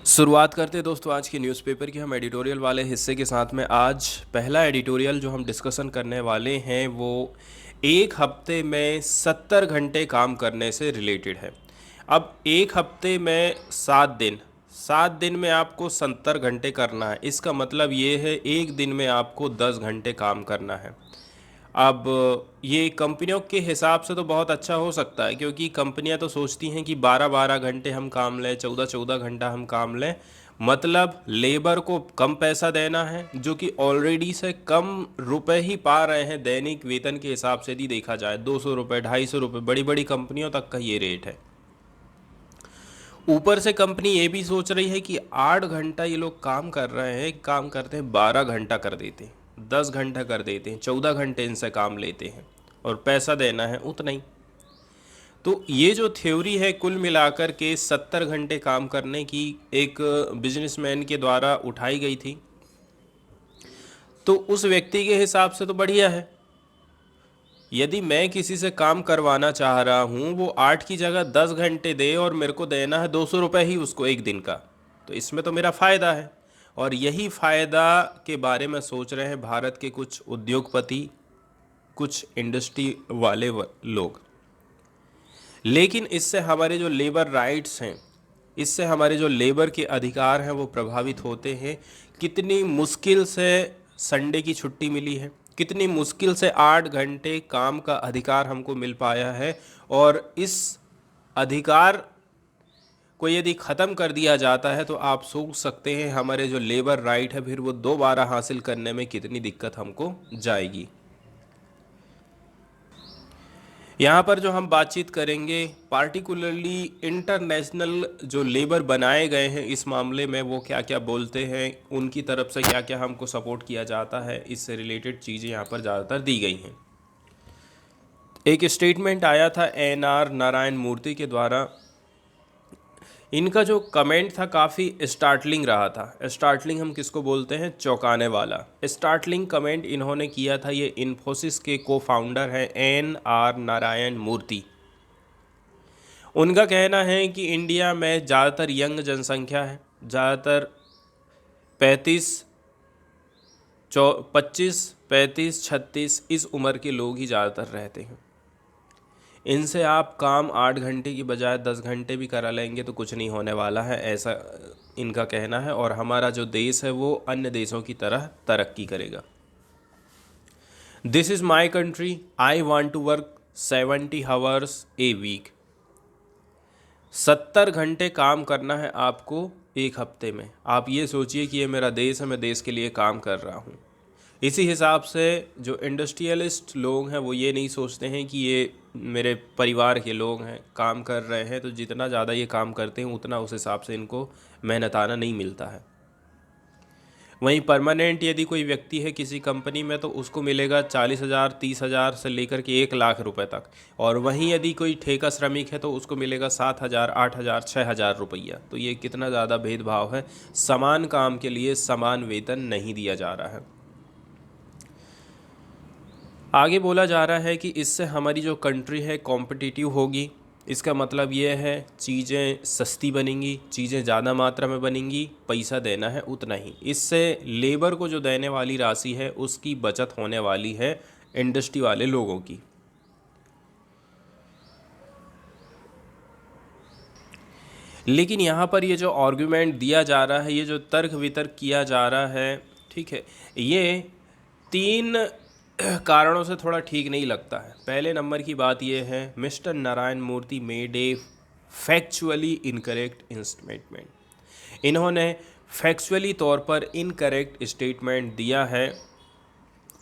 शुरुआत करते हैं दोस्तों आज की न्यूज़पेपर की हम एडिटोरियल वाले हिस्से के साथ में। आज पहला एडिटोरियल जो हम डिस्कशन करने वाले हैं वो एक हफ्ते में 70 घंटे काम करने से रिलेटेड है। अब एक हफ्ते में 7 दिन, 7 दिन में आपको 70 घंटे करना है। इसका मतलब ये है एक दिन में आपको 10 घंटे काम करना है। अब ये कंपनियों के हिसाब से तो बहुत अच्छा हो सकता है, क्योंकि कंपनियां तो सोचती हैं कि 12-12 घंटे हम काम लें, 14-14 घंटा हम काम लें। मतलब लेबर को कम पैसा देना है, जो कि ऑलरेडी से कम रुपए ही पा रहे हैं दैनिक वेतन के हिसाब से। यदि देखा जाए 200 रुपये, 250 रुपये, बड़ी बड़ी कंपनियों तक का ये रेट है। ऊपर से कंपनी ये भी सोच रही है कि 8 घंटा ये लोग काम कर रहे हैं, काम करते हैं 12 घंटा कर देते हैं, 10 घंटा कर देते हैं, 14 घंटे इनसे काम लेते हैं और पैसा देना है उतना ही। तो ये जो थ्योरी है कुल मिलाकर के 70 घंटे काम करने की, एक बिजनेसमैन के द्वारा उठाई गई थी। तो उस व्यक्ति के हिसाब से तो बढ़िया है। यदि मैं किसी से काम करवाना चाह रहा हूँ, वो 8 की जगह 10 घंटे दे और मेरे को देना है 200 रुपये ही उसको एक दिन का, तो इसमें तो मेरा फ़ायदा है। और यही फ़ायदा के बारे में सोच रहे हैं भारत के कुछ उद्योगपति, कुछ इंडस्ट्री वाले लोग। लेकिन इससे हमारे जो लेबर राइट्स हैं, इससे हमारे जो लेबर के अधिकार हैं वो प्रभावित होते हैं। कितनी मुश्किल से संडे की छुट्टी मिली है, कितनी मुश्किल से 8 घंटे काम का अधिकार हमको मिल पाया है। और इस अधिकार को यदि ख़त्म कर दिया जाता है तो आप सोच सकते हैं हमारे जो लेबर राइट है फिर वो दोबारा हासिल करने में कितनी दिक्कत हमको जाएगी। यहाँ पर जो हम बातचीत करेंगे पार्टिकुलरली इंटरनेशनल जो लेबर बनाए गए हैं इस मामले में, वो क्या क्या बोलते हैं, उनकी तरफ से क्या क्या हमको सपोर्ट किया जाता है, इससे रिलेटेड चीज़ें यहाँ पर ज़्यादातर दी गई हैं। एक स्टेटमेंट आया था एन.आर. नारायण मूर्ति के द्वारा। इनका जो कमेंट था काफ़ी स्टार्टलिंग रहा था। स्टार्टलिंग हम किसको बोलते हैं? चौंकाने वाला। स्टार्टलिंग कमेंट इन्होंने किया था, ये इन्फोसिस के को फाउंडर हैं एन.आर. नारायण मूर्ति। उनका कहना है कि इंडिया में ज़्यादातर यंग जनसंख्या है, ज़्यादातर 25, 35, 36 इस उम्र के लोग ही ज़्यादातर रहते हैं। इनसे आप काम 8 घंटे की बजाय 10 घंटे भी करा लेंगे तो कुछ नहीं होने वाला है, ऐसा इनका कहना है। और हमारा जो देश है वो अन्य देशों की तरह तरक्की करेगा। This is my country, I want to work 70 hours a week. 70 घंटे काम करना है आपको एक हफ्ते में। आप ये सोचिए कि ये मेरा देश है, मैं देश के लिए काम कर रहा हूँ। इसी हिसाब से जो इंडस्ट्रियलिस्ट लोग हैं वो ये नहीं सोचते हैं कि ये मेरे परिवार के लोग हैं, काम कर रहे हैं, तो जितना ज़्यादा ये काम करते हैं उतना उस हिसाब से इनको मेहनताना नहीं मिलता है। वहीं परमानेंट यदि कोई व्यक्ति है किसी कंपनी में तो उसको मिलेगा 40,000, 30,000 से लेकर के 1 लाख रुपए तक। और वहीं यदि कोई ठेका श्रमिक है तो उसको मिलेगा 7,000, 8,000, 6,000 रुपया। तो ये कितना ज़्यादा भेदभाव है। समान काम के लिए समान वेतन नहीं दिया जा रहा है। आगे बोला जा रहा है कि इससे हमारी जो कंट्री है कॉम्पिटिटिव होगी। इसका मतलब ये है चीज़ें सस्ती बनेंगी, चीज़ें ज़्यादा मात्रा में बनेंगी, पैसा देना है उतना ही। इससे लेबर को जो देने वाली राशि है उसकी बचत होने वाली है इंडस्ट्री वाले लोगों की। लेकिन यहाँ पर ये जो आर्गुमेंट दिया जा रहा है, ये जो तर्क वितर्क किया जा रहा है, ठीक है, ये 3 कारणों से थोड़ा ठीक नहीं लगता है। पहले नंबर की बात यह है, mister Narayana Murthy made a factually incorrect statement. इन्होंने फैक्चुअली तौर पर इनकरेक्ट स्टेटमेंट दिया है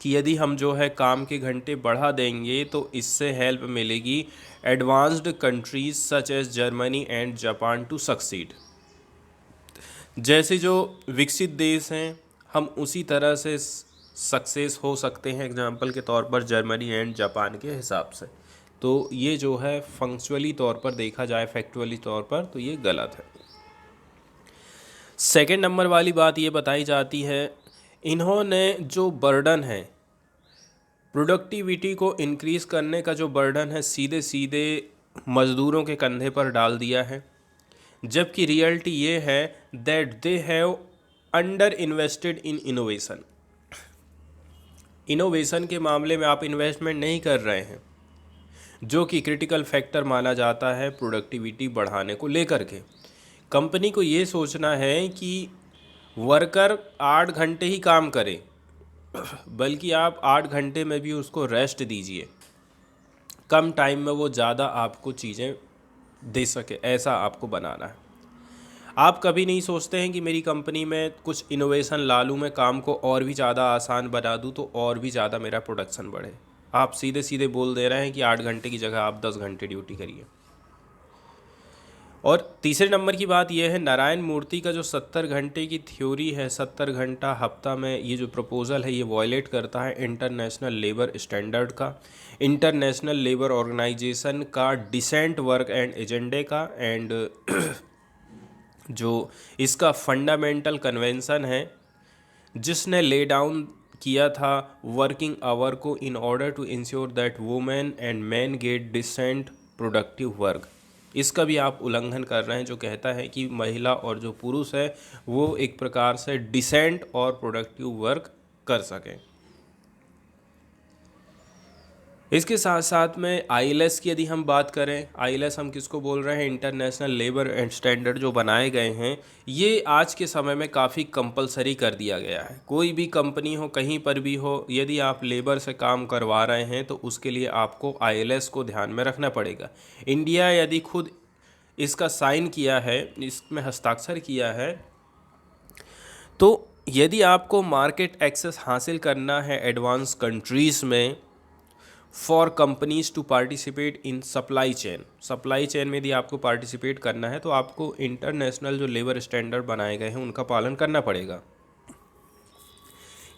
कि यदि हम जो है काम के घंटे बढ़ा देंगे तो इससे हेल्प मिलेगी advanced countries such as Germany and Japan to succeed. जैसे जो विकसित देश हैं हम उसी तरह से सक्सेस हो सकते हैं, एग्जाम्पल के तौर पर जर्मनी एंड जापान के हिसाब से। तो ये जो है फंक्चुअली तौर पर देखा जाए, फैक्चुअली तौर पर, तो ये गलत है। सेकंड नंबर वाली बात ये बताई जाती है, इन्होंने जो बर्डन है प्रोडक्टिविटी को इंक्रीज़ करने का, जो बर्डन है सीधे सीधे मज़दूरों के कंधे पर डाल दिया है। जबकि रियलिटी ये है that they have under invested in innovation. Innovation के मामले में आप इन्वेस्टमेंट नहीं कर रहे हैं, जो कि क्रिटिकल फैक्टर माना जाता है प्रोडक्टिविटी बढ़ाने को लेकर के। कंपनी को ये सोचना है कि वर्कर 8 घंटे ही काम करे, बल्कि आप 8 घंटे में भी उसको रेस्ट दीजिए, कम टाइम में वो ज़्यादा आपको चीज़ें दे सके, ऐसा आपको बनाना है। आप कभी नहीं सोचते हैं कि मेरी कंपनी में कुछ इनोवेशन ला लूँ, मैं काम को और भी ज़्यादा आसान बना दूँ तो और भी ज़्यादा मेरा प्रोडक्शन बढ़े। आप सीधे सीधे बोल दे रहे हैं कि 8 घंटे की जगह आप 10 घंटे ड्यूटी करिए। और तीसरे नंबर की बात यह है, नारायण मूर्ति का जो 70 घंटे की थ्योरी है, 70 घंटा हफ्ता में, ये जो प्रपोज़ल है ये वॉयलेट करता है इंटरनेशनल लेबर स्टैंडर्ड का, इंटरनेशनल लेबर ऑर्गेनाइजेशन का डिसेंट वर्क एंड एजेंडे का, एंड जो इसका फंडामेंटल कन्वेंशन है जिसने ले डाउन किया था वर्किंग आवर को in order to ensure that women and man get decent productive work. इसका भी आप उल्लंघन कर रहे हैं, जो कहता है कि महिला और जो पुरुष है वो एक प्रकार से डिसेंट और प्रोडक्टिव वर्क कर सकें। इसके साथ साथ में आईएलएस की यदि हम बात करें, आईएलएस हम किसको बोल रहे हैं, इंटरनेशनल लेबर एंड स्टैंडर्ड जो बनाए गए हैं, ये आज के समय में काफ़ी कंपलसरी कर दिया गया है। कोई भी कंपनी हो, कहीं पर भी हो, यदि आप लेबर से काम करवा रहे हैं तो उसके लिए आपको आईएलएस को ध्यान में रखना पड़ेगा। इंडिया यदि खुद इसका साइन किया है, इसमें हस्ताक्षर किया है, तो यदि आपको मार्केट एक्सेस हासिल करना है एडवांस कंट्रीज़ में, for companies to participate in supply chain में यदि आपको पार्टिसिपेट करना है तो आपको इंटरनेशनल जो लेबर स्टैंडर्ड बनाए गए हैं उनका पालन करना पड़ेगा।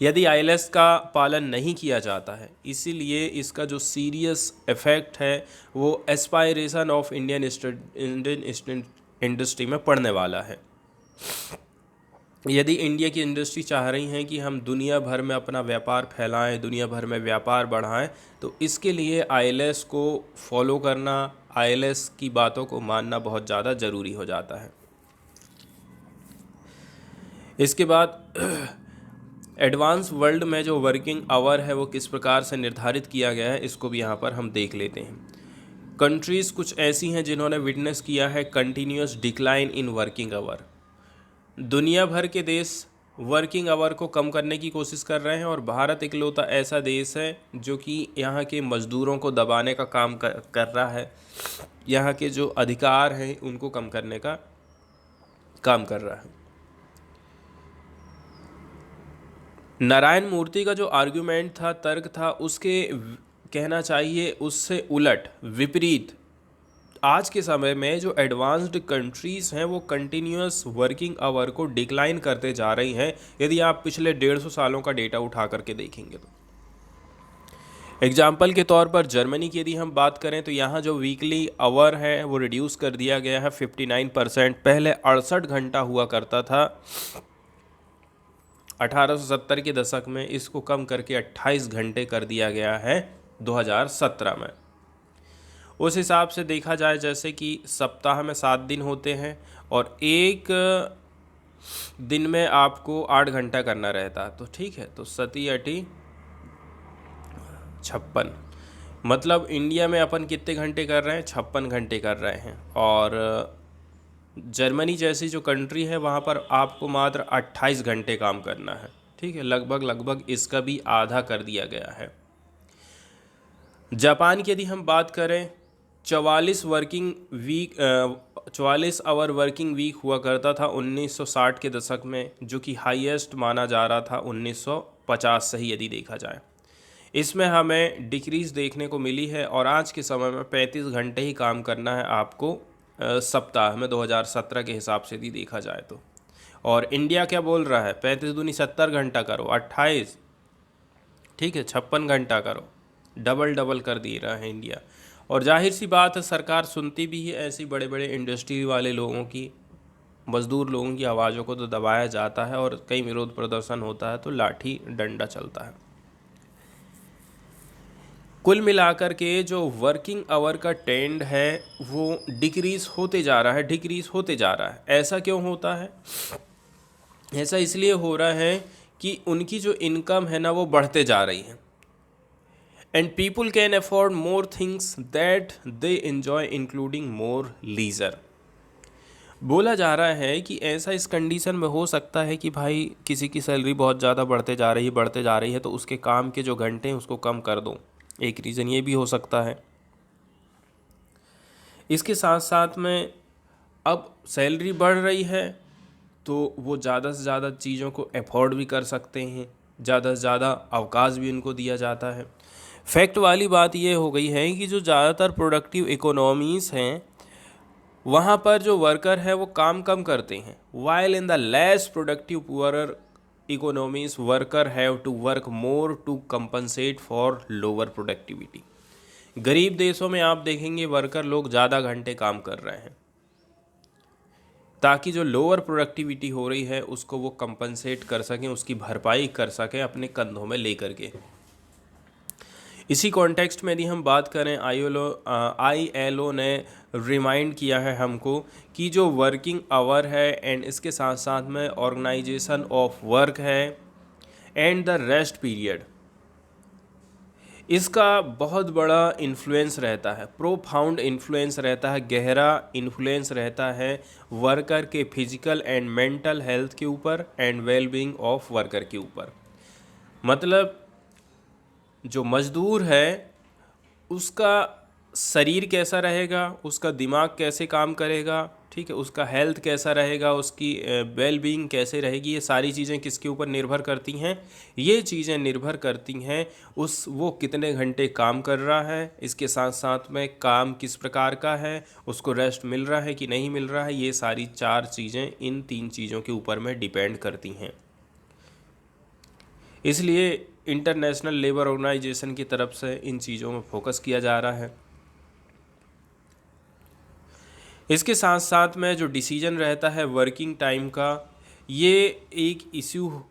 यदि आईएलएस का पालन नहीं किया जाता है, इसीलिए इसका जो सीरियस इफेक्ट है वो एस्पायरेशन ऑफ इंडियन इंडस्ट्री में पड़ने वाला है। यदि इंडिया की इंडस्ट्री चाह रही हैं कि हम दुनिया भर में अपना व्यापार फैलाएं, दुनिया भर में व्यापार बढ़ाएं, तो इसके लिए आईएलएस को फॉलो करना, आईएलएस की बातों को मानना बहुत ज़्यादा ज़रूरी हो जाता है। इसके बाद एडवांस वर्ल्ड में जो वर्किंग आवर है वो किस प्रकार से निर्धारित किया गया है, इसको भी यहाँ पर हम देख लेते हैं। कंट्रीज़ कुछ ऐसी हैं जिन्होंने विटनेस किया है continuous decline in working hour. दुनिया भर के देश वर्किंग आवर को कम करने की कोशिश कर रहे हैं और भारत इकलौता ऐसा देश है जो कि यहाँ के मज़दूरों को दबाने का काम कर रहा है, यहाँ के जो अधिकार हैं उनको कम करने का काम कर रहा है। नारायण मूर्ति का जो आर्ग्यूमेंट था, तर्क था, उसके कहना चाहिए उससे उलट, विपरीत, आज के समय में जो एडवांस्ड कंट्रीज़ हैं वो कंटिन्यूस वर्किंग आवर को डिक्लाइन करते जा रही हैं। यदि आप पिछले 150 सालों का डेटा उठा करके देखेंगे तो एग्जाम्पल के तौर पर जर्मनी की यदि हम बात करें तो यहाँ जो वीकली आवर है वो रिड्यूस कर दिया गया है 59%। पहले 68 घंटा हुआ करता था 1870 के दशक में, इसको कम करके 28 घंटे कर दिया गया है 2017 में। उस हिसाब से देखा जाए जैसे कि सप्ताह में 7 दिन होते हैं और एक दिन में आपको 8 घंटा करना रहता, तो ठीक है, तो 7 8 56, मतलब इंडिया में अपन कितने घंटे कर रहे हैं, 56 घंटे कर रहे हैं। और जर्मनी जैसी जो कंट्री है वहाँ पर आपको मात्र 28 घंटे काम करना है, ठीक है, लगभग इसका भी आधा कर दिया गया है। जापान की यदि हम बात करें, 44 आवर वर्किंग वीक हुआ करता था 1960 के दशक में, जो कि हाईएस्ट माना जा रहा था 1950 से ही यदि देखा जाए। इसमें हमें डिक्रीज़ देखने को मिली है और आज के समय में 35 घंटे ही काम करना है आपको सप्ताह में, 2017 के हिसाब से यदि देखा जाए तो। और इंडिया क्या बोल रहा है, 35 दूनी 70 घंटा करो, 28, ठीक है, 56 घंटा करो, डबल कर दे रहा है इंडिया। और जाहिर सी बात है सरकार सुनती भी है ऐसी बड़े बड़े इंडस्ट्री वाले लोगों की, मज़दूर लोगों की आवाज़ों को तो दबाया जाता है और कई विरोध प्रदर्शन होता है तो लाठी डंडा चलता है। कुल मिलाकर के जो वर्किंग आवर का ट्रेंड है वो डिक्रीज़ होते जा रहा है, डिक्रीज़ होते जा रहा है। ऐसा क्यों होता है? ऐसा इसलिए हो रहा है कि उनकी जो इनकम है ना वो बढ़ते जा रही है, and people can afford more things that they enjoy including more leisure. बोला जा रहा है कि ऐसा इस कंडीशन में हो सकता है कि भाई किसी की सैलरी बहुत ज़्यादा बढ़ते जा रही है तो उसके काम के जो घंटे हैं उसको कम कर दो। एक रीज़न ये भी हो सकता है। इसके साथ साथ में अब सैलरी बढ़ रही है तो वो ज़्यादा से ज़्यादा चीज़ों को अफोर्ड भी कर सकते हैं, ज़्यादा से ज़्यादा अवकाश भी उनको दिया जाता है। फैक्ट वाली बात ये हो गई है कि जो ज़्यादातर प्रोडक्टिव इकोनॉमीज़ हैं वहाँ पर जो वर्कर है वो काम कम करते हैं, while in the less productive poorer economies worker have to work more to compensate for lower productivity. गरीब देशों में आप देखेंगे वर्कर लोग ज़्यादा घंटे काम कर रहे हैं ताकि जो लोअर प्रोडक्टिविटी हो रही है उसको वो कंपनसेट कर सकें, उसकी भरपाई कर सकें अपने कंधों में लेकर के। इसी कॉन्टेक्स्ट में यदि हम बात करें, ILO ने रिमाइंड किया है हमको कि जो वर्किंग आवर है एंड इसके साथ साथ में ऑर्गेनाइजेशन ऑफ वर्क है एंड द रेस्ट पीरियड, इसका बहुत बड़ा इन्फ्लुएंस रहता है, प्रोफाउंड इन्फ्लुएंस रहता है, गहरा इन्फ्लुएंस रहता है वर्कर के फिजिकल एंड मेंटल हेल्थ के ऊपर एंड वेलबींग ऑफ वर्कर के ऊपर। मतलब जो मज़दूर है उसका शरीर कैसा रहेगा, उसका दिमाग कैसे काम करेगा, ठीक है, उसका हेल्थ कैसा रहेगा, उसकी वेल बीइंग कैसे रहेगी, ये सारी चीज़ें किसके ऊपर निर्भर करती हैं? ये चीज़ें निर्भर करती हैं वो कितने घंटे काम कर रहा है, इसके साथ साथ में काम किस प्रकार का है, उसको रेस्ट मिल रहा है कि नहीं मिल रहा है। ये सारी 4 चीज़ें इन 3 चीज़ों के ऊपर में डिपेंड करती हैं। इसलिए इंटरनेशनल लेबर ऑर्गेनाइजेशन की तरफ से इन चीज़ों में फोकस किया जा रहा है। इसके साथ साथ में जो डिसीजन रहता है वर्किंग टाइम का, ये एक इश्यू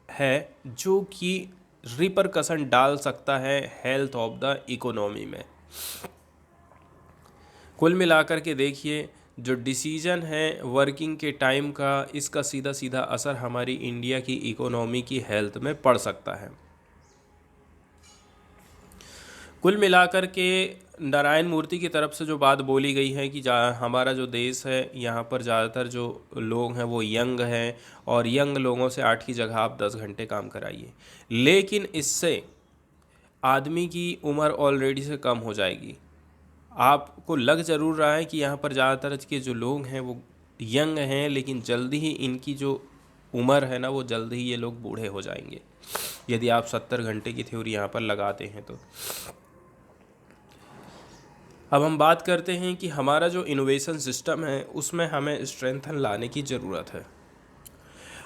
है जो कि रिपरकशन डाल सकता है हेल्थ ऑफ द इकोनॉमी में। कुल मिलाकर के देखिए, जो डिसीजन है वर्किंग के टाइम का, इसका सीधा सीधा असर हमारी इंडिया की इकोनॉमी की हेल्थ में पड़ सकता है। कुल मिलाकर के नारायण मूर्ति की तरफ से जो बात बोली गई है कि हमारा जो देश है यहाँ पर ज़्यादातर जो लोग हैं वो यंग हैं और यंग लोगों से 8 की जगह आप 10 घंटे काम कराइए, लेकिन इससे आदमी की उम्र ऑलरेडी से कम हो जाएगी। आपको लग ज़रूर रहा है कि यहाँ पर ज़्यादातर के जो लोग हैं वो यंग हैं, लेकिन जल्दी ही इनकी जो उम्र है ना वो जल्दी ही ये लोग बूढ़े हो जाएंगे यदि आप 70 घंटे की थ्योरी यहाँ पर लगाते हैं तो। अब हम बात करते हैं कि हमारा जो इनोवेशन सिस्टम है उसमें हमें स्ट्रेंथन लाने की ज़रूरत है।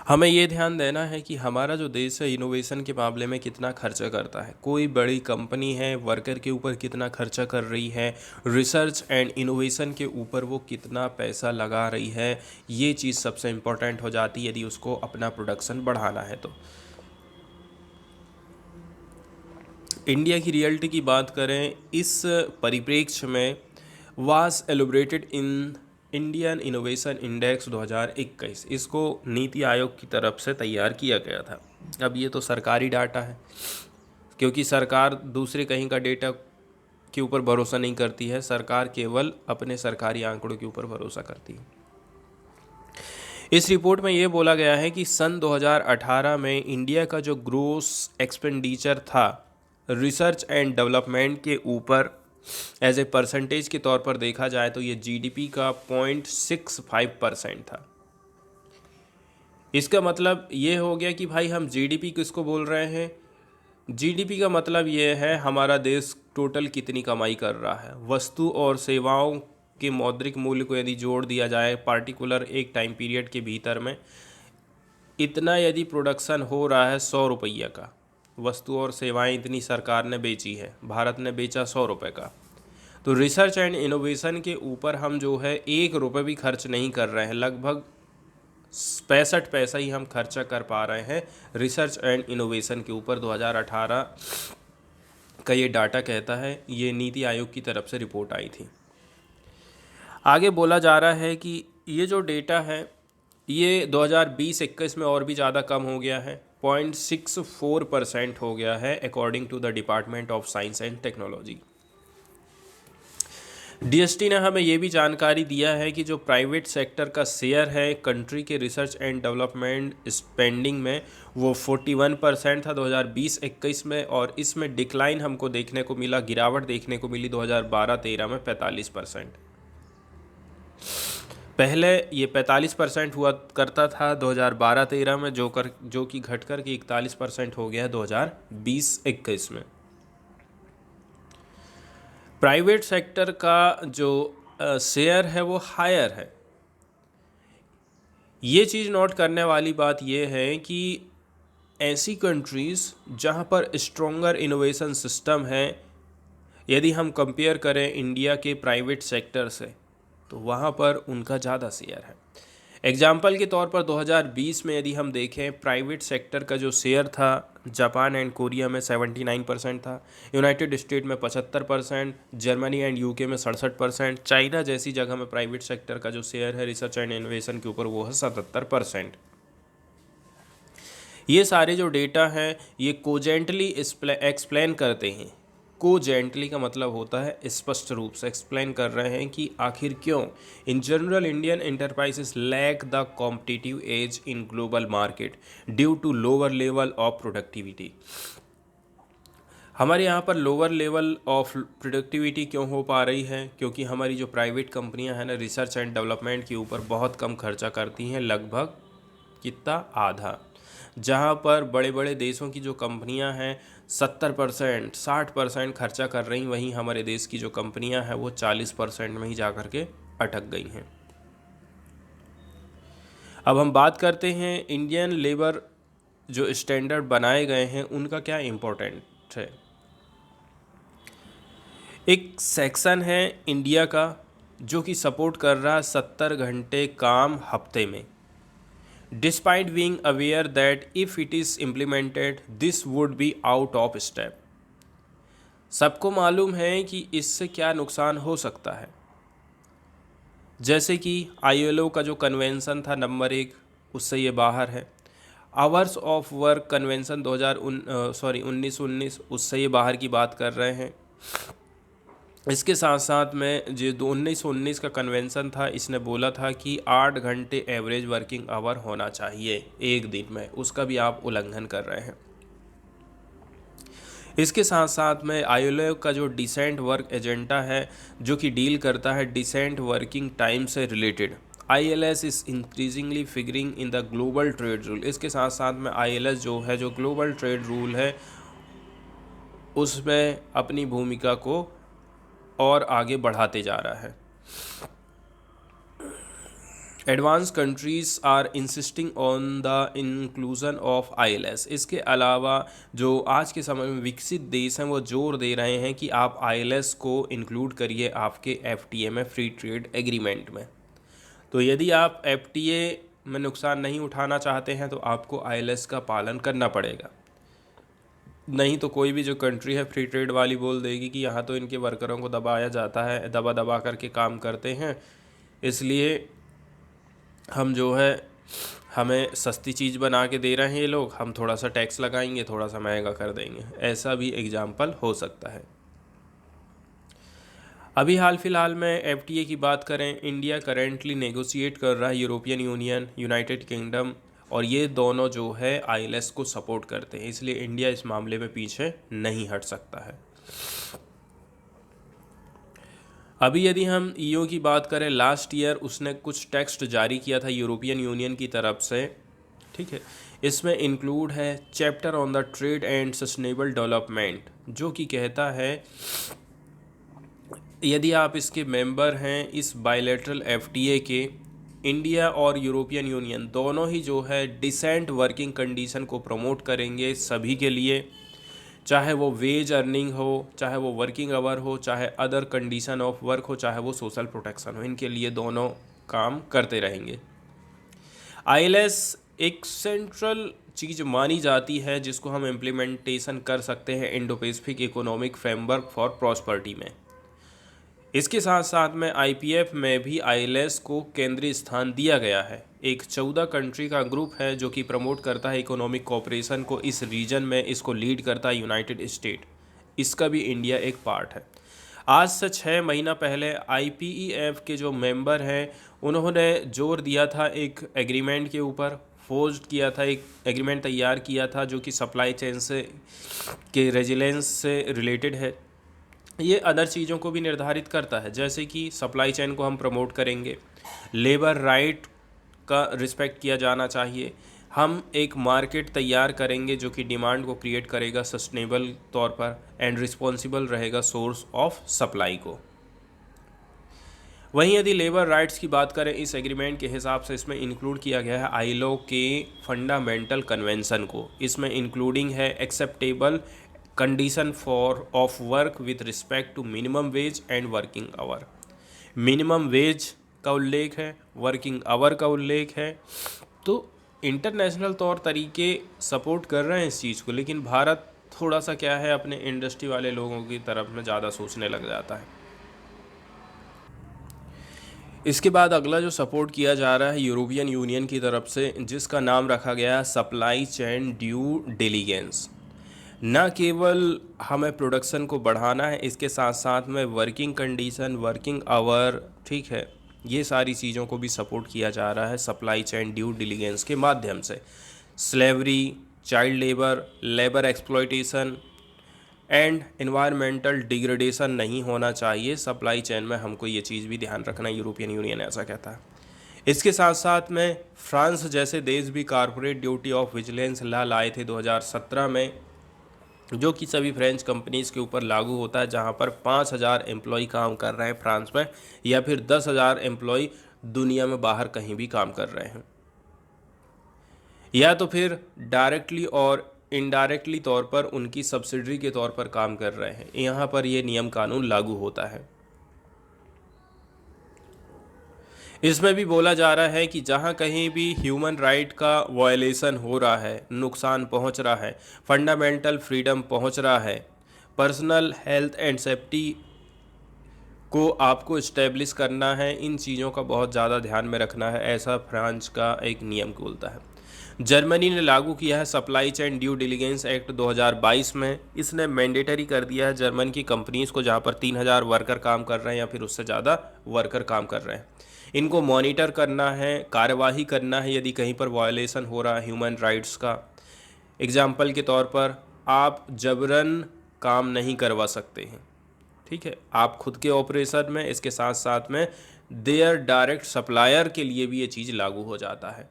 हमें ये ध्यान देना है कि हमारा जो देश है इनोवेशन के मामले में कितना खर्चा करता है। कोई बड़ी कंपनी है वर्कर के ऊपर कितना खर्चा कर रही है, रिसर्च एंड इनोवेशन के ऊपर वो कितना पैसा लगा रही है, ये चीज़ सबसे इम्पोर्टेंट हो जाती है यदि उसको अपना प्रोडक्शन बढ़ाना है तो। इंडिया की रियलिटी की बात करें, इस परिप्रेक्ष्य में was elaborated in Indian innovation index 2021, इसको नीति आयोग की तरफ से तैयार किया गया था। अब ये तो सरकारी डाटा है, क्योंकि सरकार दूसरे कहीं का डेटा के ऊपर भरोसा नहीं करती है, सरकार केवल अपने सरकारी आंकड़ों के ऊपर भरोसा करती है। इस रिपोर्ट में ये बोला गया है कि सन 2018 में इंडिया का जो ग्रोस एक्सपेंडिचर था रिसर्च एंड डेवलपमेंट के ऊपर एज ए परसेंटेज के तौर पर देखा जाए तो ये जीडीपी का 0.65% था। इसका मतलब ये हो गया कि भाई हम जीडीपी किसको बोल रहे हैं? जीडीपी का मतलब ये है हमारा देश टोटल कितनी कमाई कर रहा है। वस्तु और सेवाओं के मौद्रिक मूल्य को यदि जोड़ दिया जाए पार्टिकुलर एक टाइम पीरियड के भीतर में, इतना यदि प्रोडक्शन हो रहा है 100 रुपये का, वस्तु और सेवाएं इतनी सरकार ने बेची है, भारत ने बेचा 100 रुपये का, तो रिसर्च एंड इनोवेशन के ऊपर हम जो है 1 रुपये भी खर्च नहीं कर रहे हैं। लगभग 65 पैसा ही हम खर्चा कर पा रहे हैं रिसर्च एंड इनोवेशन के ऊपर 2018 का ये डाटा कहता है। ये नीति आयोग की तरफ से रिपोर्ट आई थी। आगे बोला जा रहा है कि ये जो डेटा है ये 2020-21 में और भी ज़्यादा कम हो गया है, 0.64% हो गया है according to the department of science and technology. DST ने हमें ये भी जानकारी दिया है कि जो प्राइवेट सेक्टर का शेयर है कंट्री के रिसर्च एंड डेवलपमेंट स्पेंडिंग में वो 41% था 2020-21 में, और इसमें डिक्लाइन हमको देखने को मिला, गिरावट देखने को मिली 2012-13 में 45%। पहले ये 45% हुआ करता था 2012-13 में, जो कि घट कर के 41% हो गया है 2020-21 में। प्राइवेट सेक्टर का जो शेयर है वो हायर है। ये चीज़ नोट करने वाली बात ये है कि ऐसी कंट्रीज़ जहाँ पर स्ट्रोंगर इनोवेशन सिस्टम है, यदि हम कंपेयर करें इंडिया के प्राइवेट सेक्टर से, तो वहाँ पर उनका ज़्यादा शेयर है। एग्जाम्पल के तौर पर 2020 में यदि हम देखें, प्राइवेट सेक्टर का जो शेयर था जापान एंड कोरिया में 79% था, यूनाइटेड स्टेट में 75%, जर्मनी एंड यूके में 67%, चाइना जैसी जगह में प्राइवेट सेक्टर का जो शेयर है रिसर्च एंड इनोवेशन के ऊपर वो है 77%। ये सारे जो डेटा हैं ये कोजेंटली एक्सप्लेन करते हैं। कोजेंटली का मतलब होता है स्पष्ट रूप से एक्सप्लेन कर रहे हैं कि आखिर क्यों in general Indian enterprises lack the competitive edge in global market due to lower level of productivity. हमारे यहाँ पर लोअर लेवल ऑफ प्रोडक्टिविटी क्यों हो पा रही है? क्योंकि हमारी जो प्राइवेट कंपनियाँ हैं ना, रिसर्च एंड डेवलपमेंट के ऊपर बहुत कम खर्चा करती हैं, लगभग कितना, आधा। जहाँ पर बड़े बड़े देशों की जो कंपनियां हैं 70% 60% खर्चा कर रही, वहीं हमारे देश की जो कंपनियां हैं वो 40% में ही जा कर के अटक गई हैं। अब हम बात करते हैं इंडियन लेबर जो स्टैंडर्ड बनाए गए हैं उनका क्या इम्पोर्टेंट है। एक सेक्शन है इंडिया का जो कि सपोर्ट कर रहा है 70 घंटे काम हफ्ते में, despite being aware that if it is implemented this would be out of step। सबको मालूम है कि इससे क्या नुकसान हो सकता है, जैसे कि ILO का जो कन्वेंशन था नंबर 1, उससे ये बाहर है। आवर्स ऑफ वर्क कन्वेंशन 1919 उससे ये बाहर की बात कर रहे हैं। इसके साथ साथ में जो 1919 का कन्वेंशन था, इसने बोला था कि 8 घंटे एवरेज वर्किंग आवर होना चाहिए एक दिन में, उसका भी आप उल्लंघन कर रहे हैं। इसके साथ साथ में ILO का जो डिसेंट वर्क एजेंडा है जो कि डील करता है डिसेंट वर्किंग टाइम से related, ILS is increasingly figuring in the global trade rule. इसके साथ साथ में ILS जो है, जो ग्लोबल ट्रेड रूल है, उसमें अपनी भूमिका को और आगे बढ़ाते जा रहा है। Advance countries are insisting on the inclusion of ILS। इसके अलावा जो आज के समय में विकसित देश हैं वो जोर दे रहे हैं कि आप ILS को इंक्लूड करिए आपके FTA में, फ्री ट्रेड एग्रीमेंट में। तो यदि आप FTA में नुकसान नहीं उठाना चाहते हैं तो आपको ILS का पालन करना पड़ेगा, नहीं तो कोई भी जो कंट्री है फ्री ट्रेड वाली बोल देगी कि यहाँ तो इनके वर्करों को दबाया जाता है, दबा दबा करके काम करते हैं, इसलिए हम जो है हमें सस्ती चीज़ बना के दे रहे हैं ये लोग, हम थोड़ा सा टैक्स लगाएंगे, थोड़ा सा महंगा कर देंगे। ऐसा भी एग्जाम्पल हो सकता है। अभी हाल फिलहाल में FTA की बात करें, इंडिया करेंटली नेगोशिएट कर रहा है यूरोपियन यूनियन, यूनाइटेड किंगडम, और ये दोनों जो है ILS को सपोर्ट करते हैं, इसलिए इंडिया इस मामले में पीछे नहीं हट सकता है। अभी यदि हम EU की बात करें, लास्ट ईयर उसने कुछ टेक्स्ट जारी किया था यूरोपियन यूनियन की तरफ से, ठीक है। इसमें इंक्लूड है chapter on the trade and sustainable development, जो कि कहता है यदि आप इसके मेंबर हैं इस बायलैटरल FTA के, इंडिया और यूरोपियन यूनियन दोनों ही जो है डिसेंट वर्किंग कंडीशन को प्रमोट करेंगे सभी के लिए, चाहे वो वेज अर्निंग हो, चाहे वो वर्किंग आवर हो, चाहे अदर कंडीशन ऑफ वर्क हो, चाहे वो सोशल प्रोटेक्शन हो, इनके लिए दोनों काम करते रहेंगे। ILS एक सेंट्रल चीज़ मानी जाती है जिसको हम इम्प्लीमेंटेशन कर सकते हैं Indo Pacific economic framework for prosperity में। इसके साथ साथ में आईपीएफ में भी आईएलएस को केंद्रीय स्थान दिया गया है। एक 14 कंट्री का ग्रुप है जो कि प्रमोट करता है इकोनॉमिक कोऑपरेशन को इस रीजन में, इसको लीड करता है यूनाइटेड स्टेट। इसका भी इंडिया एक पार्ट है। आज से 6 महीना पहले आईपीईएफ के जो मेंबर हैं उन्होंने जोर दिया था एक एग्रीमेंट के ऊपर, फोर्स्ड किया था, एक एग्रीमेंट तैयार किया था जो कि सप्लाई चेन से के रेजिलेंस से रिलेटेड है। ये अदर चीज़ों को भी निर्धारित करता है, जैसे कि सप्लाई चेन को हम प्रमोट करेंगे, लेबर राइट का रिस्पेक्ट किया जाना चाहिए, हम एक मार्केट तैयार करेंगे जो कि डिमांड को क्रिएट करेगा सस्टेनेबल तौर पर एंड रिस्पॉन्सिबल रहेगा सोर्स ऑफ सप्लाई को। वहीं यदि लेबर राइट्स की बात करें, इस एग्रीमेंट के हिसाब से इसमें इंक्लूड किया गया है आईएलओ के फंडामेंटल कन्वेंशन को। इसमें इंक्लूडिंग है acceptable condition for of work with respect to minimum wage and working hour. Minimum wage का उल्लेख है, वर्किंग आवर का उल्लेख है। तो इंटरनेशनल तौर तरीके सपोर्ट कर रहे हैं इस चीज़ को, लेकिन भारत थोड़ा सा क्या है अपने इंडस्ट्री वाले लोगों की तरफ में ज़्यादा सोचने लग जाता है। इसके बाद अगला जो सपोर्ट किया जा रहा है यूरोपियन यूनियन की तरफ से, जिसका नाम रखा गया है सप्लाई चेन ड्यू डिलिजेंस। न केवल हमें प्रोडक्शन को बढ़ाना है, इसके साथ साथ में वर्किंग कंडीशन, वर्किंग आवर, ठीक है, ये सारी चीज़ों को भी सपोर्ट किया जा रहा है सप्लाई चेन ड्यू डिलिजेंस के माध्यम से। Slavery, child labour, labour exploitation and environmental degradation नहीं होना चाहिए सप्लाई चेन में। हमको ये चीज़ भी ध्यान रखना, यूरोपियन यूनियन ऐसा कहता है। इसके साथ साथ में फ्रांस जैसे देश भी corporate duty of vigilance law लाए थे 2017 में, जो कि सभी फ्रेंच कंपनीज़ के ऊपर लागू होता है, जहां पर 5,000 एम्प्लॉय काम कर रहे हैं फ्रांस में, या फिर 10,000 एम्प्लॉय दुनिया में बाहर कहीं भी काम कर रहे हैं, या तो फिर डायरेक्टली और इनडायरेक्टली तौर पर उनकी सब्सिडरी के तौर पर काम कर रहे हैं, यहाँ पर ये नियम कानून लागू होता है। इसमें भी बोला जा रहा है कि जहाँ कहीं भी ह्यूमन राइट का वायलेशन हो रहा है, नुकसान पहुँच रहा है, फंडामेंटल फ्रीडम पहुँच रहा है, पर्सनल हेल्थ एंड सेफ्टी को आपको इस्टेब्लिश करना है, इन चीज़ों का बहुत ज़्यादा ध्यान में रखना है, ऐसा फ्रांस का एक नियम बोलता है। जर्मनी ने लागू किया है supply chain due diligence act 2022 में। इसने मैंडेटरी कर दिया है जर्मन की कंपनीज़ को, जहाँ पर 3,000 वर्कर काम कर रहे हैं या फिर उससे ज़्यादा वर्कर काम कर रहे हैं, इनको मॉनिटर करना है, कार्यवाही करना है यदि कहीं पर वायलेशन हो रहा है ह्यूमन राइट्स का। एग्जाम्पल के तौर पर आप जबरन काम नहीं करवा सकते हैं, ठीक है, आप खुद के ऑपरेशन में। इसके साथ साथ में देयर डायरेक्ट सप्लायर के लिए भी ये चीज़ लागू हो जाता है।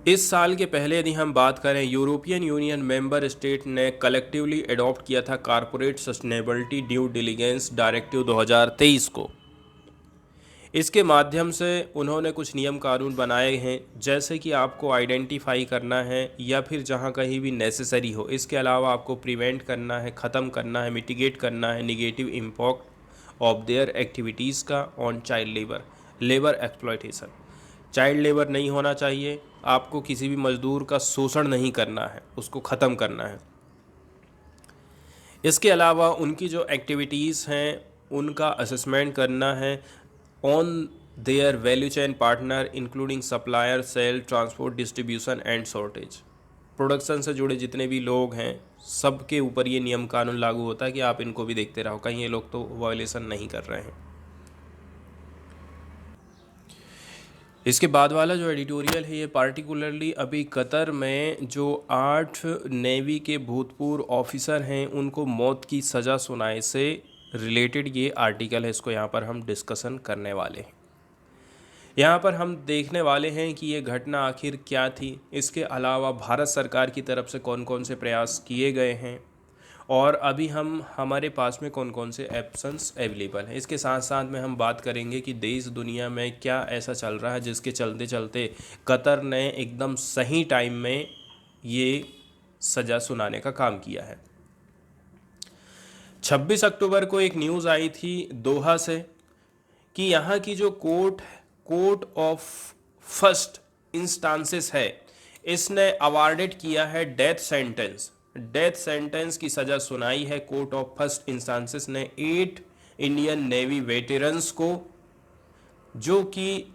इस साल के पहले यदि हम बात करें, यूरोपियन यूनियन मेंबर स्टेट ने कलेक्टिवली अडॉप्ट किया था corporate sustainability due diligence directive 2023 को। इसके माध्यम से उन्होंने कुछ नियम कानून बनाए हैं, जैसे कि आपको आइडेंटिफाई करना है या फिर जहां कहीं भी नेसेसरी हो, इसके अलावा आपको प्रिवेंट करना है, ख़त्म करना है, मिटिगेट करना है negative impact of their activities का on child labour, labour exploitation. Child labour नहीं होना चाहिए, आपको किसी भी मजदूर का शोषण नहीं करना है, उसको ख़त्म करना है। इसके अलावा उनकी जो एक्टिविटीज़ हैं उनका असेसमेंट करना है on their value chain partner including supplier, sale, transport, distribution and shortage. Production से जुड़े जितने भी लोग हैं सबके ऊपर ये नियम कानून लागू होता है कि आप इनको भी देखते रहो, कहीं ये लोग तो वायलेशन नहीं कर रहे हैं। इसके बाद वाला जो एडिटोरियल है ये पार्टिकुलरली अभी कतर में जो 8 नेवी के भूतपूर्व ऑफिसर हैं उनको मौत की सज़ा सुनाए से रिलेटेड ये आर्टिकल है, इसको यहाँ पर हम डिस्कशन करने वाले हैं। यहाँ पर हम देखने वाले हैं कि ये घटना आखिर क्या थी, इसके अलावा भारत सरकार की तरफ से कौन कौन से प्रयास किए गए हैं और अभी हम हमारे पास में कौन कौन से ऑप्शंस अवेलेबल हैं। इसके साथ साथ में हम बात करेंगे कि देश दुनिया में क्या ऐसा चल रहा है जिसके चलते चलते कतर ने एकदम सही टाइम में ये सज़ा सुनाने का काम किया है। 26 अक्टूबर को एक न्यूज़ आई थी दोहा से कि यहाँ की जो कोर्ट ऑफ फर्स्ट इंस्टांसेस है, इसने अवार्डेड किया है डेथ सेंटेंस। डेथ सेंटेंस की सज़ा सुनाई है कोर्ट ऑफ फर्स्ट इंस्टांसेस ने 8 इंडियन नेवी वेटरन्स को, जो कि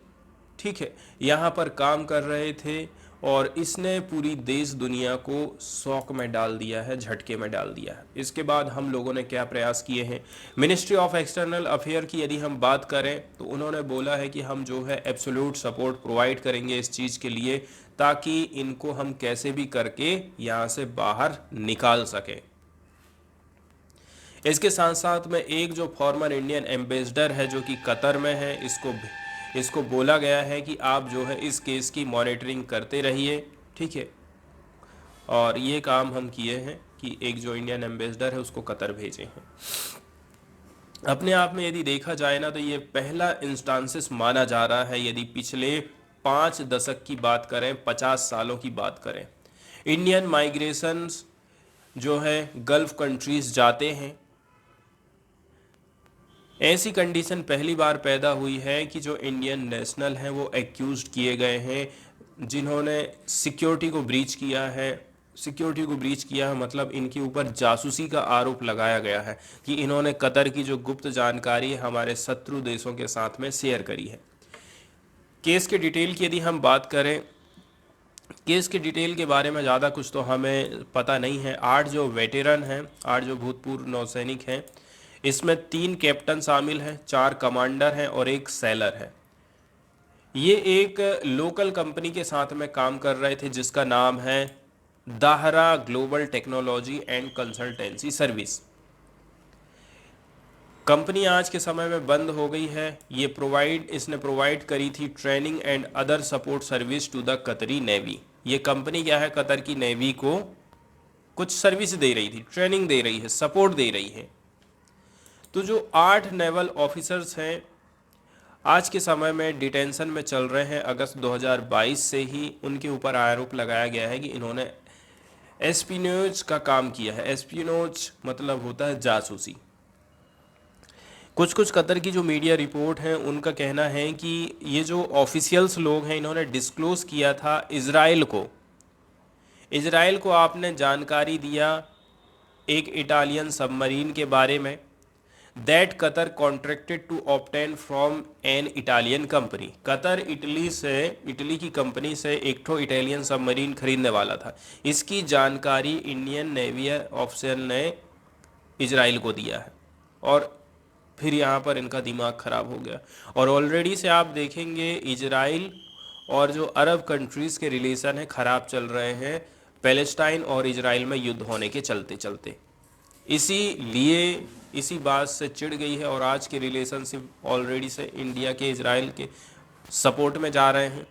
ठीक है यहाँ पर काम कर रहे थे, और इसने पूरी देश दुनिया को शौक में डाल दिया है, झटके में डाल दिया है। इसके बाद हम लोगों ने क्या प्रयास किए हैं, मिनिस्ट्री ऑफ एक्सटर्नल अफेयर की यदि हम बात करें तो उन्होंने बोला है कि हम जो है एब्सोल्यूट सपोर्ट प्रोवाइड करेंगे इस चीज़ के लिए, ताकि इनको हम कैसे भी करके यहाँ से बाहर निकाल सकें। इसके साथ साथ में एक जो फॉर्मर इंडियन एम्बेसडर है जो कि कतर में है, इसको बोला गया है कि आप जो है इस केस की मॉनिटरिंग करते रहिए, ठीक है। और ये काम हम किए हैं कि एक जो इंडियन एम्बेसडर है उसको कतर भेजे हैं। अपने आप में यदि देखा जाए ना तो ये पहला इंस्टांसेस माना जा रहा है, यदि पिछले 5 दशक की बात करें, 50 सालों की बात करें। इंडियन माइग्रेशंस जो है गल्फ कंट्रीज जाते हैं, ऐसी कंडीशन पहली बार पैदा हुई है कि जो इंडियन नेशनल हैं वो एक्यूज्ड किए गए हैं, जिन्होंने सिक्योरिटी को ब्रीच किया है। सिक्योरिटी को ब्रीच किया है मतलब इनके ऊपर जासूसी का आरोप लगाया गया है कि इन्होंने कतर की जो गुप्त जानकारी हमारे शत्रु देशों के साथ में शेयर करी है। केस के डिटेल की यदि हम बात करें, केस के डिटेल के बारे में ज़्यादा कुछ तो हमें पता नहीं है। 8 जो वेटेरन हैं, 8 जो भूतपूर्व नौसैनिक हैं, इसमें 3 कैप्टन शामिल हैं, 4 कमांडर हैं और 1 सैलर है। ये एक लोकल कंपनी के साथ में काम कर रहे थे जिसका नाम है Dahra global technology and consultancy service. Company आज के समय में बंद हो गई है। इसने प्रोवाइड करी थी training and other support service to the Qatari navy. ये कंपनी क्या है, कतर की नेवी को कुछ सर्विस दे रही थी, ट्रेनिंग दे रही है, सपोर्ट दे रही है। तो जो 8 नेवल ऑफिसर्स हैं आज के समय में डिटेंशन में चल रहे हैं। अगस्त 2022 से ही उनके ऊपर आरोप लगाया गया है कि इन्होंने एस्पिनोज का काम किया है। एस्पिनोज मतलब होता है जासूसी। कुछ कतर की जो मीडिया रिपोर्ट है उनका कहना है कि ये जो ऑफिशियल्स लोग हैं इन्होंने डिस्क्लोज किया था इजराइल को आपने जानकारी दिया एक इटालियन सबमरीन के बारे में, that Qatar contracted to obtain from an Italian company. Qatar Italy की कंपनी से एक ठो इटालियन सबमरीन खरीदने वाला था। इसकी जानकारी इंडियन नेवी ऑफिसर ने इजराइल को दिया है, और फिर यहाँ पर इनका दिमाग ख़राब हो गया। और ऑलरेडी से आप देखेंगे इजराइल और जो अरब कंट्रीज़ के रिलेशन है ख़राब चल रहे हैं, पैलेस्टाइन और इजराइल में युद्ध होने के चलते चलते। इसीलिए इसी बात से चिढ़ गई है और आज के रिलेशनशिप ऑलरेडी से इंडिया के इजराइल के सपोर्ट में जा रहे हैं।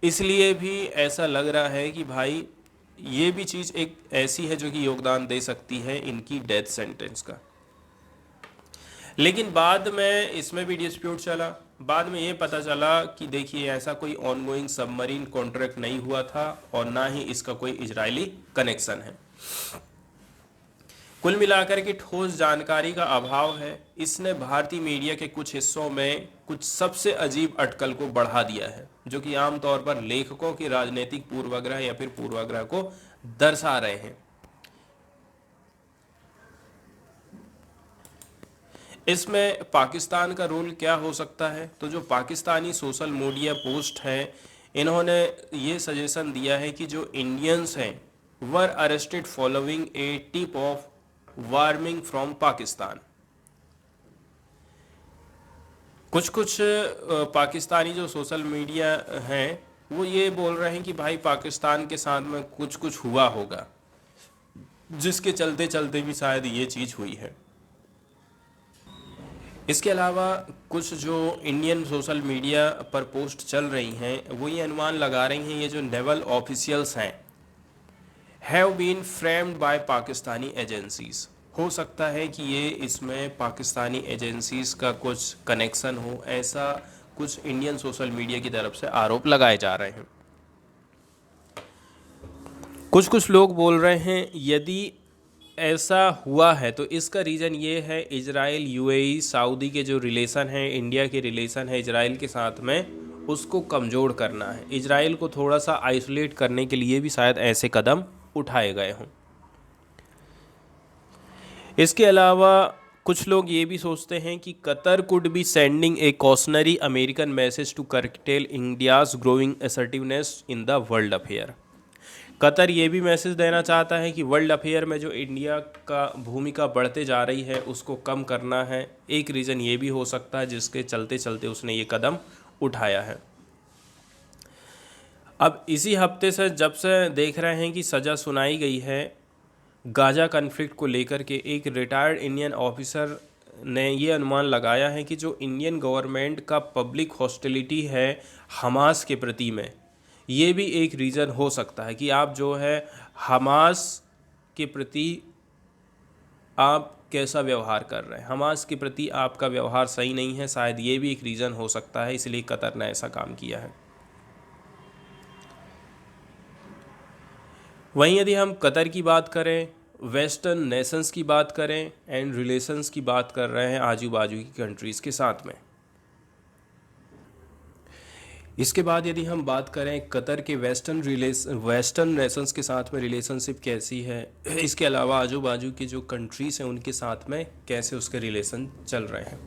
इसलिए भी ऐसा लग रहा है कि भाई ये भी चीज़ एक ऐसी है जो कि योगदान दे सकती है इनकी डेथ सेंटेंस का। लेकिन बाद में इसमें भी डिस्प्यूट चला। बाद में ये पता चला कि देखिए ऐसा कोई ऑनगोइंग सबमरीन कॉन्ट्रैक्ट नहीं हुआ था और ना ही इसका कोई इजरायली कनेक्शन है। कुल मिलाकर के ठोस जानकारी का अभाव है। इसने भारतीय मीडिया के कुछ हिस्सों में कुछ सबसे अजीब अटकल को बढ़ा दिया है, जो कि आमतौर पर लेखकों की राजनीतिक पूर्वाग्रह या फिर पूर्वाग्रह को दर्शा रहे हैं। इसमें पाकिस्तान का रोल क्या हो सकता है? तो जो पाकिस्तानी सोशल मीडिया पोस्ट हैं, इन्होंने ये सजेशन दिया है कि जो इंडियंस हैं were arrested following A tip of warming from Pakistan. कुछ पाकिस्तानी जो सोशल मीडिया हैं वो ये बोल रहे हैं कि भाई पाकिस्तान के साथ में कुछ हुआ होगा, जिसके चलते चलते भी शायद ये चीज़ हुई है। इसके अलावा कुछ जो इंडियन सोशल मीडिया पर पोस्ट चल रही हैं वो ये अनुमान लगा रही हैं ये जो नेवल ऑफिशियल्स हैं have been framed by Pakistani agencies. हो सकता है कि ये इसमें पाकिस्तानी एजेंसीज का कुछ कनेक्शन हो, ऐसा कुछ इंडियन सोशल मीडिया की तरफ से आरोप लगाए जा रहे हैं। कुछ लोग बोल रहे हैं यदि ऐसा हुआ है तो इसका रीज़न ये है इजराइल, यूएई, सऊदी के जो रिलेशन हैं, इंडिया के रिलेशन है इजराइल के साथ में, उसको कमज़ोर करना है। इजराइल को थोड़ा सा आइसोलेट करने के लिए भी शायद ऐसे कदम उठाए गए हों। इसके अलावा कुछ लोग ये भी सोचते हैं कि Qatar could be sending a cautionary American message to curtail India's growing assertiveness in the world affair. Qatar ये भी मैसेज देना चाहता है कि वर्ल्ड अफेयर में जो इंडिया का भूमिका बढ़ते जा रही है उसको कम करना है। एक रीज़न ये भी हो सकता है जिसके चलते चलते उसने ये कदम उठाया है। अब इसी हफ्ते से जब से देख रहे हैं कि सज़ा सुनाई गई है गाज़ा कन्फ्लिक्ट को लेकर के, एक रिटायर्ड इंडियन ऑफिसर ने ये अनुमान लगाया है कि जो इंडियन गवर्नमेंट का पब्लिक हॉस्टिलिटी है हमास के प्रति में, ये भी एक रीज़न हो सकता है कि आप जो है हमास के प्रति आप कैसा व्यवहार कर रहे हैं, हमास के प्रति आपका व्यवहार सही नहीं है, शायद ये भी एक रीज़न हो सकता है, इसलिए कतर ने ऐसा काम किया है। वहीं यदि हम कतर की बात करें, वेस्टर्न नेशंस की बात करें एंड रिलेशंस की बात कर रहे हैं आजू बाजू की कंट्रीज़ के साथ में। इसके बाद यदि हम बात करें कतर के वेस्टर्न नेशंस के साथ में रिलेशनशिप कैसी है, इसके अलावा आजू बाजू की जो कंट्रीज़ हैं उनके साथ में कैसे उसके रिलेशन चल रहे हैं।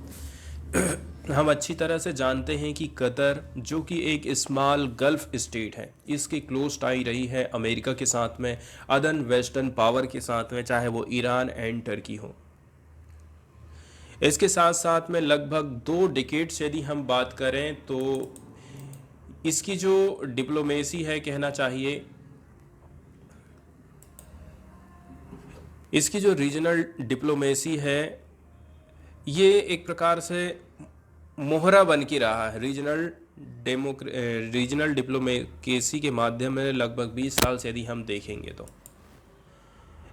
हम अच्छी तरह से जानते हैं कि कतर जो कि एक स्मॉल गल्फ स्टेट है, इसकी क्लोज टाई रही है अमेरिका के साथ में, अदर वेस्टर्न पावर के साथ में, चाहे वो ईरान एंड टर्की हो। इसके साथ साथ में लगभग 2 डिकेड्स यदि हम बात करें तो इसकी जो डिप्लोमेसी है, कहना चाहिए इसकी जो रीजनल डिप्लोमेसी है, ये एक प्रकार से मोहरा बन के रहा है। रीजनल डिप्लोमेसी के माध्यम में लगभग 20 साल से यदि हम देखेंगे तो,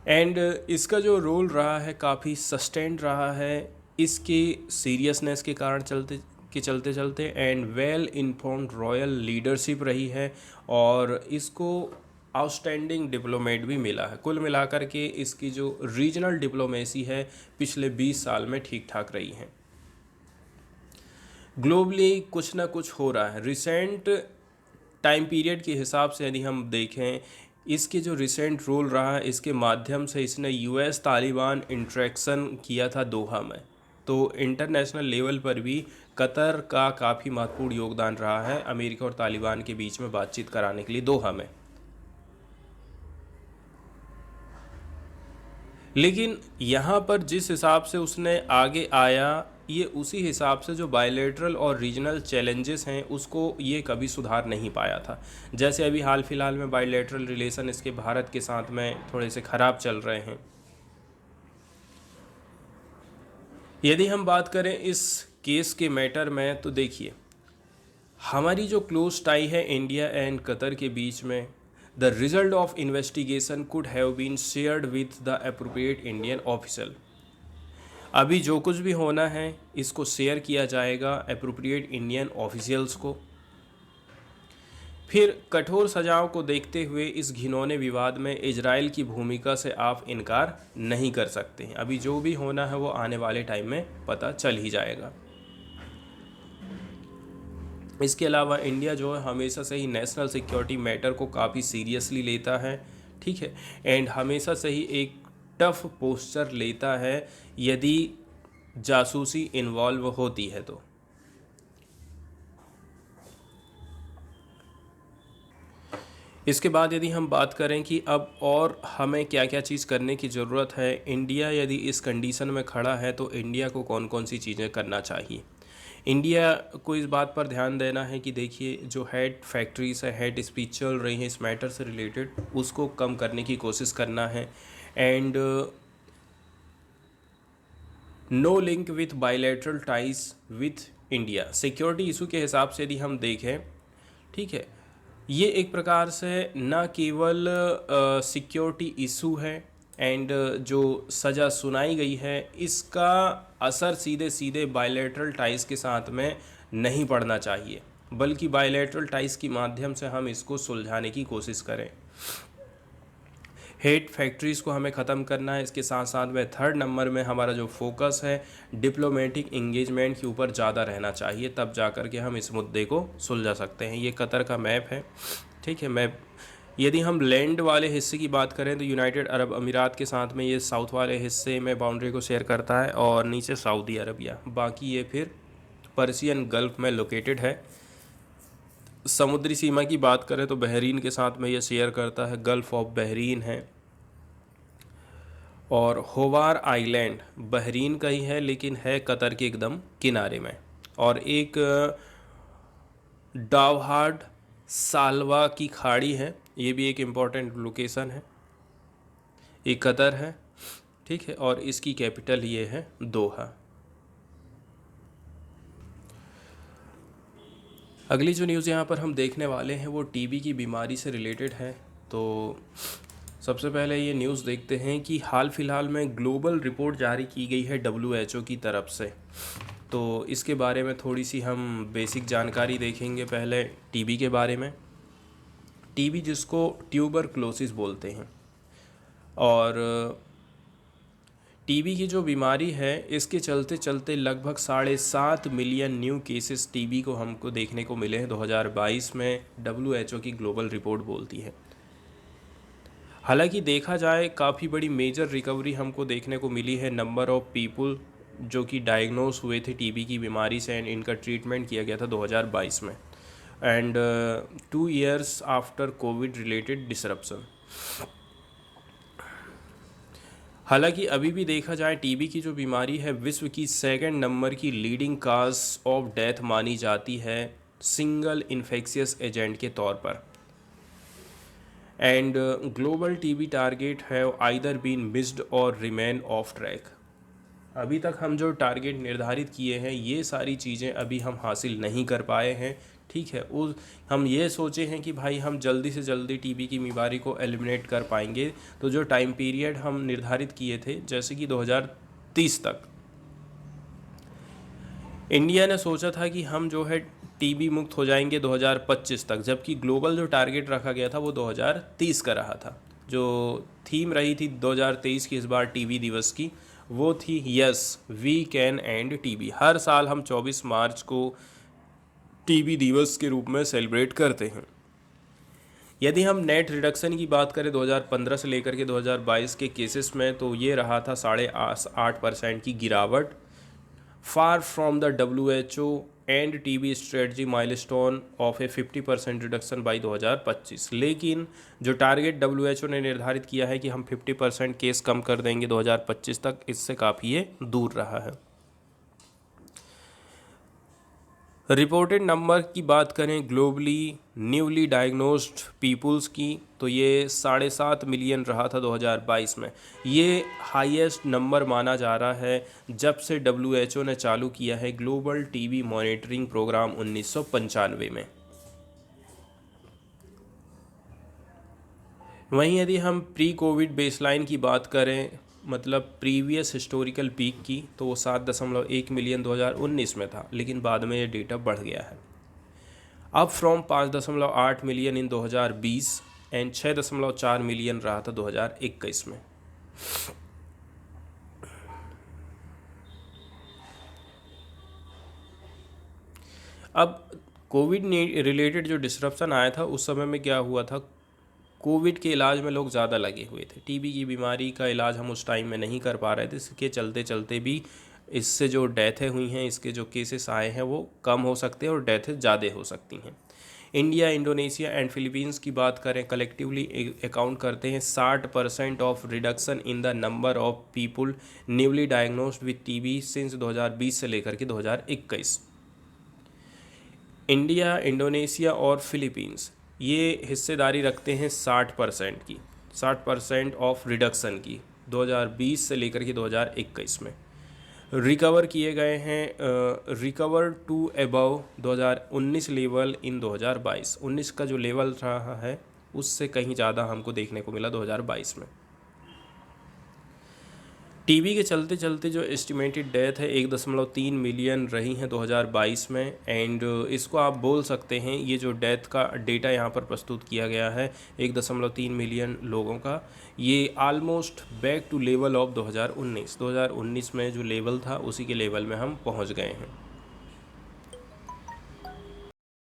एंड इसका जो रोल रहा है काफ़ी सस्टेन्ड रहा है इसके सीरियसनेस के कारण चलते चलते and well informed royal leadership रही है, और इसको आउटस्टैंडिंग डिप्लोमेट भी मिला है। कुल मिलाकर के इसकी जो रीजनल डिप्लोमेसी है पिछले 20 साल में ठीक ठाक रही है। ग्लोबली कुछ ना कुछ हो रहा है। रिसेंट टाइम पीरियड के हिसाब से यदि हम देखें, इसके जो रिसेंट रोल रहा है, इसके माध्यम से इसने यूएस तालिबान इंटरेक्शन किया था दोहा में, तो इंटरनेशनल लेवल पर भी कतर का काफ़ी महत्वपूर्ण योगदान रहा है अमेरिका और तालिबान के बीच में बातचीत कराने के लिए दोहा में। लेकिन यहाँ पर जिस हिसाब से उसने आगे आया, ये उसी हिसाब से जो बायलैटरल और रीजनल चैलेंजेस हैं उसको ये कभी सुधार नहीं पाया था। जैसे अभी हाल फिलहाल में बायलैटरल रिलेशन इसके भारत के साथ में थोड़े से ख़राब चल रहे हैं। यदि हम बात करें इस केस के मैटर में तो देखिए, हमारी जो क्लोज टाई है इंडिया एंड कतर के बीच में, the result of investigation could have been shared with the appropriate Indian officer. अभी जो कुछ भी होना है इसको शेयर किया जाएगा अप्रोप्रिएट इंडियन ऑफिशियल्स को। फिर कठोर सजाओं को देखते हुए इस घिनौने विवाद में इजराइल की भूमिका से आप इनकार नहीं कर सकते हैं। अभी जो भी होना है वो आने वाले टाइम में पता चल ही जाएगा। इसके अलावा इंडिया जो है हमेशा से ही नेशनल सिक्योरिटी मैटर को काफ़ी सीरियसली लेता है, ठीक है, एंड हमेशा से ही एक टफ पोस्चर लेता है यदि जासूसी इन्वॉल्व होती है तो। इसके बाद यदि हम बात करें कि अब और हमें क्या क्या चीज़ करने की ज़रूरत है, इंडिया यदि इस कंडीशन में खड़ा है तो इंडिया को कौन कौन सी चीज़ें करना चाहिए। इंडिया को इस बात पर ध्यान देना है कि देखिए जो हेड फैक्ट्रीज है, हेड स्पीच चल रही हैं इस मैटर से रिलेटेड, उसको कम करने की कोशिश करना है, and no link with bilateral ties with India. Security issue के हिसाब से यदि हम देखें, ठीक है, ये एक प्रकार से न केवल सिक्योरिटी इशू है, एंड जो सज़ा सुनाई गई है इसका असर सीधे सीधे बायलैटरल टाइज के साथ में नहीं पड़ना चाहिए, बल्कि बायलैटरल टाइज के माध्यम से हम इसको सुलझाने की कोशिश करें। हेट फैक्ट्रीज़ को हमें ख़त्म करना है। इसके साथ साथ में थर्ड नंबर में हमारा जो फोकस है डिप्लोमेटिक इंगेजमेंट के ऊपर ज़्यादा रहना चाहिए, तब जा कर के हम इस मुद्दे को सुलझा सकते हैं। ये कतर का मैप है, ठीक है। मैप यदि हम लैंड वाले हिस्से की बात करें तो यूनाइटेड अरब अमीरात के साथ में ये साउथ वाले हिस्से में बाउंड्री को शेयर करता है और नीचे सऊदी अरबिया, बाकी ये फिर पर्सियन गल्फ में लोकेटेड है। समुद्री सीमा की बात करें तो बहरीन के साथ में ये शेयर करता है, गल्फ ऑफ बहरीन है। और होवार आइलैंड बहरीन का ही है लेकिन है कतर के एकदम किनारे में। और एक डावहाड सालवा की खाड़ी है, ये भी एक इम्पॉर्टेंट लोकेशन है, ये कतर है, ठीक है। और इसकी कैपिटल ये है दोहा। अगली जो न्यूज़ यहाँ पर हम देखने वाले हैं वो टीबी की बीमारी से रिलेटेड है। तो सबसे पहले ये न्यूज़ देखते हैं कि हाल फिलहाल में ग्लोबल रिपोर्ट जारी की गई है WHO की तरफ से। तो इसके बारे में थोड़ी सी हम बेसिक जानकारी देखेंगे। पहले टीबी के बारे में। टीबी जिसको ट्यूबरक्लोसिस बोलते हैं, और टीबी की जो बीमारी है इसके चलते चलते लगभग 7.5 मिलियन न्यू केसेस टीबी को हमको देखने को मिले हैं 2022 में, WHO की ग्लोबल रिपोर्ट बोलती है। हालांकि देखा जाए काफ़ी बड़ी मेजर रिकवरी हमको देखने को मिली है नंबर ऑफ पीपल जो कि डायग्नोस हुए थे टीबी की बीमारी से, एंड इनका ट्रीटमेंट किया गया था 2022 में, and 2 years after Covid related disruption. हालांकि अभी भी देखा जाए टीबी की जो बीमारी है विश्व की 2nd नंबर की लीडिंग काज ऑफ डेथ मानी जाती है सिंगल इन्फेक्शियस एजेंट के तौर पर। एंड ग्लोबल टीबी टारगेट है आइदर बीन मिस्ड और रिमेन ऑफ ट्रैक। अभी तक हम जो टारगेट निर्धारित किए हैं ये सारी चीज़ें अभी हम हासिल नहीं कर पाए हैं, ठीक है। उस हम ये सोचे हैं कि भाई हम जल्दी से जल्दी टीबी की बीमारी को एलिमिनेट कर पाएंगे, तो जो टाइम पीरियड हम निर्धारित किए थे जैसे कि 2030 तक, इंडिया ने सोचा था कि हम जो है टीबी मुक्त हो जाएंगे 2025 तक, जबकि ग्लोबल जो टारगेट रखा गया था वो 2030 का रहा था। जो थीम रही थी 2023 की इस बार टीबी दिवस की, वो थी yes we can end TB. हर साल हम 24 मार्च को टीबी दिवस के रूप में सेलिब्रेट करते हैं। यदि हम नेट रिडक्शन की बात करें 2015 से लेकर के 2022 के केसेस में, तो ये रहा था 8.5% की गिरावट, far from the WHO end TB strategy milestone of A 50% reduction by 2025। लेकिन जो टारगेट WHO ने निर्धारित किया है कि हम 50% केस कम कर देंगे 2025 तक, इससे काफ़ी ये दूर रहा है। रिपोर्टेड नंबर की बात करें ग्लोबली न्यूली डायग्नोस्ड पीपल्स की, तो ये 7.5 मिलियन रहा था 2022 में। ये हाईएस्ट नंबर माना जा रहा है जब से WHO ने चालू किया है ग्लोबल टीबी मॉनिटरिंग प्रोग्राम 1995 में। वहीं यदि हम प्री कोविड बेसलाइन की बात करें, मतलब प्रीवियस हिस्टोरिकल पीक की, तो वो 7.1 मिलियन 2019 में था, लेकिन बाद में ये डेटा बढ़ गया है अब from 5.8 million in 2020 and 6.4 million रहा था 2021 में। अब कोविड रिलेटेड जो डिसरप्शन आया था उस समय में क्या हुआ था, कोविड के इलाज में लोग ज़्यादा लगे हुए थे, टीबी की बीमारी का इलाज हम उस टाइम में नहीं कर पा रहे थे। इसके चलते चलते भी इससे जो डेथें हुई हैं, इसके जो केसेस आए हैं वो कम हो सकते हैं और डेथें ज़्यादा हो सकती हैं। इंडिया, इंडोनेशिया एंड फिलीपींस की बात करें, कलेक्टिवली अकाउंट करते हैं 60% of reduction in the number of people newly diagnosed with TB since 2020 से लेकर के 2021। इंडिया, इंडोनेशिया और फिलीपींस ये हिस्सेदारी रखते हैं 60% की, 60% ऑफ रिडक्शन की 2020 से लेकर के 2021 में। रिकवर किए गए हैं, recover to above 2019 level in 2022। 19 का जो लेवल रहा है उससे कहीं ज़्यादा हमको देखने को मिला 2022 में। टीबी के चलते चलते जो एस्टिमेटेड डेथ है 1.3 मिलियन रही हैं 2022 में। एंड इसको आप बोल सकते हैं, ये जो डेथ का डेटा यहाँ पर प्रस्तुत किया गया है 1.3 मिलियन लोगों का, ये almost back to level of 2019 में जो लेवल था उसी के लेवल में हम पहुँच गए हैं।